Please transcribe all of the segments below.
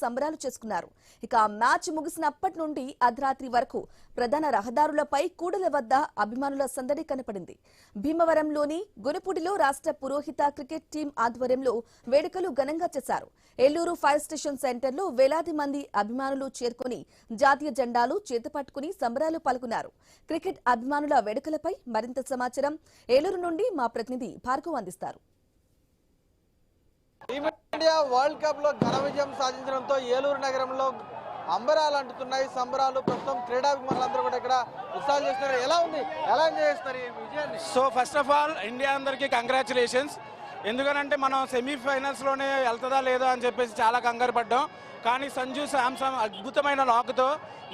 సంబరాలు చేసుకున్నారు. ఇక మ్యాచ్ ముగిసినప్పటి నుండి అర్ధరాత్రి వరకు ప్రధాన రహదారులపై కూడల వద్ద అభిమానుల సందడి కనపడింది. భీమవరంలోని గునిపూడిలో రాష్ట్ర పురోహిత క్రికెట్ టీం ఆధ్వర్యంలో వేడుకలు ఘనంగా చేశారు. ఏలూరు ఫైర్ స్టేషన్ సెంటర్లో వేలాది మంది అభిమానులు చేరుకుని జాతీయ జెండాలు చేతపట్టుకుని సంబరాలు పాల్గొన్నారు. క్రికెట్ అభిమానుల వేడుకలపై మరింత సమాచారం ఏలూరు నుండి మా ప్రతినిధి భార్గవ్ అందిస్తారు. ఇండియా వరల్డ్ కప్ లో ఘన విజయం సాధించడంతో ఏలూరు నగరంలో అంబరాలు అంటున్నాయి. సంబరాలు ప్రస్తుతం క్రీడాభిమానులందరూ కూడా ఇక్కడ ఉత్సాహం చేస్తున్నారు. ఎలా ఉంది, ఎలా ఎంజాయ్ చేస్తున్నారు ఈ విజయాన్ని? So first of all India అందరికీ కంగ్రాచులేషన్స్. ఎందుకనంటే మనం సెమీఫైనల్స్లోనే వెళ్తుందా లేదా అని చెప్పేసి చాలా కంగారు పడ్డాం. కానీ సంజు శాంసన్ అద్భుతమైన నాకుతో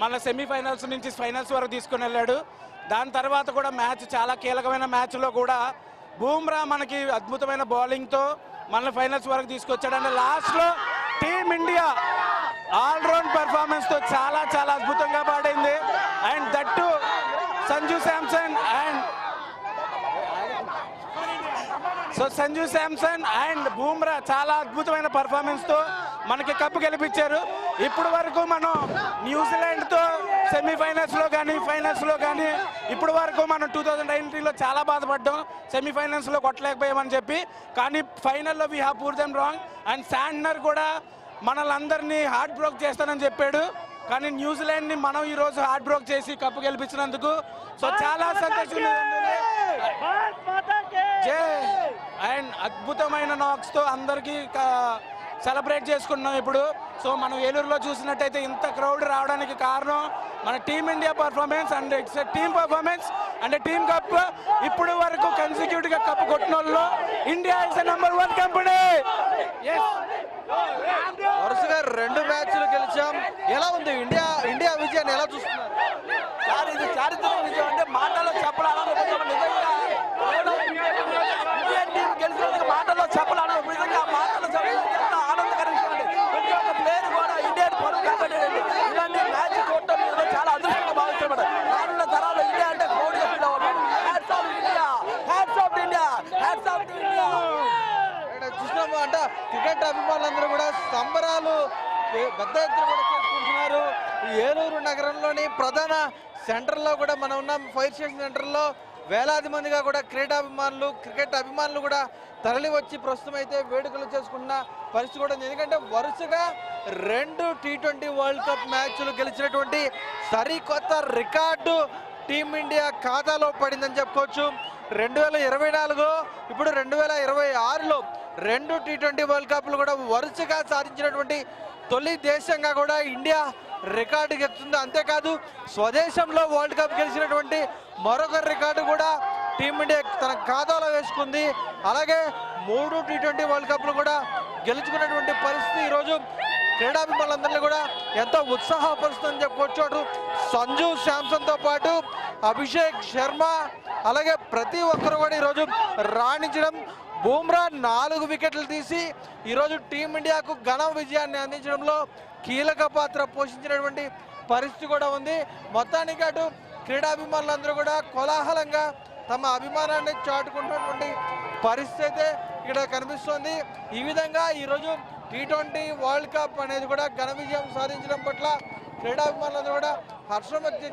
మన సెమీఫైనల్స్ నుంచి ఫైనల్స్ వరకు తీసుకుని వెళ్ళాడు. దాని తర్వాత కూడా మ్యాచ్ చాలా కీలకమైన మ్యాచ్లో కూడా బూమ్రా మనకి అద్భుతమైన బౌలింగ్తో మనల్ని ఫైనల్స్ వరకు తీసుకొచ్చాడు. అంటే లాస్ట్లో టీమిండియా ఆల్రౌండ్ పెర్ఫార్మెన్స్తో చాలా చాలా అద్భుతంగా పాడింది. And that Sanju Samson and Bumrah చాలా అద్భుతమైన పర్ఫార్మెన్స్తో మనకి కప్పు గెలిపించారు. ఇప్పుడు వరకు మనం న్యూజిలాండ్తో సెమీఫైనల్స్లో కానీ ఫైనల్స్లో కానీ ఇప్పుడు వరకు మనం 2019లో చాలా బాధపడ్డాం, సెమీఫైనల్స్లో కొట్టలేకపోయామని చెప్పి. కానీ ఫైనల్లో we have proved them wrong. And Santner కూడా మనల్ని హార్ట్ బ్రోక్ చేస్తానని చెప్పాడు. కానీ న్యూజిలాండ్ని మనం ఈరోజు హార్ట్ బ్రోక్ చేసి కప్పు గెలిపించినందుకు సో చాలా సంతోషంగా ఉంది. అండ్ అద్భుతమైన నాక్స్తో అందరికీ సెలబ్రేట్ చేసుకున్నాం ఇప్పుడు. సో మనం ఏలూరులో చూసినట్టయితే ఇంత క్రౌడ్ రావడానికి కారణం మన team India performance and it's team performance and team cup. ఇప్పుడు వరకు కన్సిక్యూటివ్గా కప్పు కొట్టిన వాళ్ళు ఇండియా ఇస్ నంబర్ 1 కంపెనీ. వరుసగా 2 మ్యాచ్లు గెలిచాం. ఎలా ఉంది ఇండియా విజయాన్ని ఎలా చూస్తున్నారు? ఇది చారిత్రక విజయం అంటే మాటల్లో చెప్పాలని నిజంగా ఇండియన్ టీం గెలిచినందుకు మాటల్లో చెప్పాలని నిజంగా మాటలు ఎంత ఆనందకర విషయం అండి. ప్రతి ఒక్క ప్లేయర్ కూడా ఇండియన్ పరువు కాపాడండి. ఇలాంటి మ్యాచ్ చూడటం మీద చాలా అదృష్టంగా భావిస్తున్నాడు. రానున్న తరాల్లో ఇండియా అంటే ప్రౌడ్గా ఫీల్ అవ్వాలి. Hats off India, hats off India, hats off India. చూసినాము అంటే క్రికెట్ అభిమానులందరూ కూడా సంబరాలు పెద్ద ఎత్తున కూడా చేసుకుంటున్నారు. ఏలూరు నగరంలోని ప్రధాన సెంటర్లో కూడా మనం ఉన్నాం. ఫైర్ స్టేషన్ సెంటర్లో వేలాది మందిగా కూడా క్రికెట్ అభిమానులు కూడా తరలి వచ్చి ప్రస్తుతం అయితే వేడుకలు చేసుకున్న పరిస్థితి కూడా ఉంది. ఎందుకంటే వరుసగా 2 T20 వరల్డ్ కప్ మ్యాచ్లు గెలిచినటువంటి సరికొత్త రికార్డు టీమిండియా ఖాతాలో పడిందని చెప్పుకోవచ్చు. 2024 ఇప్పుడు 2026లో 2 T20 వరల్డ్ కప్లు కూడా వరుసగా సాధించినటువంటి తొలి దేశంగా కూడా ఇండియా రికార్డు గెలుస్తుంది. అంతేకాదు స్వదేశంలో వరల్డ్ కప్ గెలిచినటువంటి మరొక రికార్డు కూడా టీమిండియా తన ఖాతాలో వేసుకుంది. అలాగే 3 T20 వరల్డ్ కప్లు కూడా గెలుచుకున్నటువంటి పరిస్థితి ఈరోజు క్రీడాభిమానులందరినీ కూడా ఎంతో ఉత్సాహపరుస్తుందని చెప్పుకోవచ్చు. అటు సంజు శాంసన్తో పాటు అభిషేక్ శర్మ అలాగే ప్రతి ఒక్కరు కూడా ఈరోజు రాణించడం. బూమ్రా 4 వికెట్లు తీసి ఈరోజు టీమిండియాకు ఘన విజయాన్ని అందించడంలో కీలక పాత్ర పోషించినటువంటి పరిస్థితి కూడా ఉంది. మొత్తానికి అటు క్రీడాభిమానులందరూ కూడా కోలాహలంగా తమ అభిమానాన్ని చాటుకుంటున్నటువంటి పరిస్థితి అయితే ఇక్కడ కనిపిస్తోంది. ఈ విధంగా ఈరోజు T20 వరల్డ్ కప్ అనేది కూడా ఘన విజయం సాధించడం పట్ల క్రీడాభిమానులందరూ కూడా హర్షం వ్యక్తం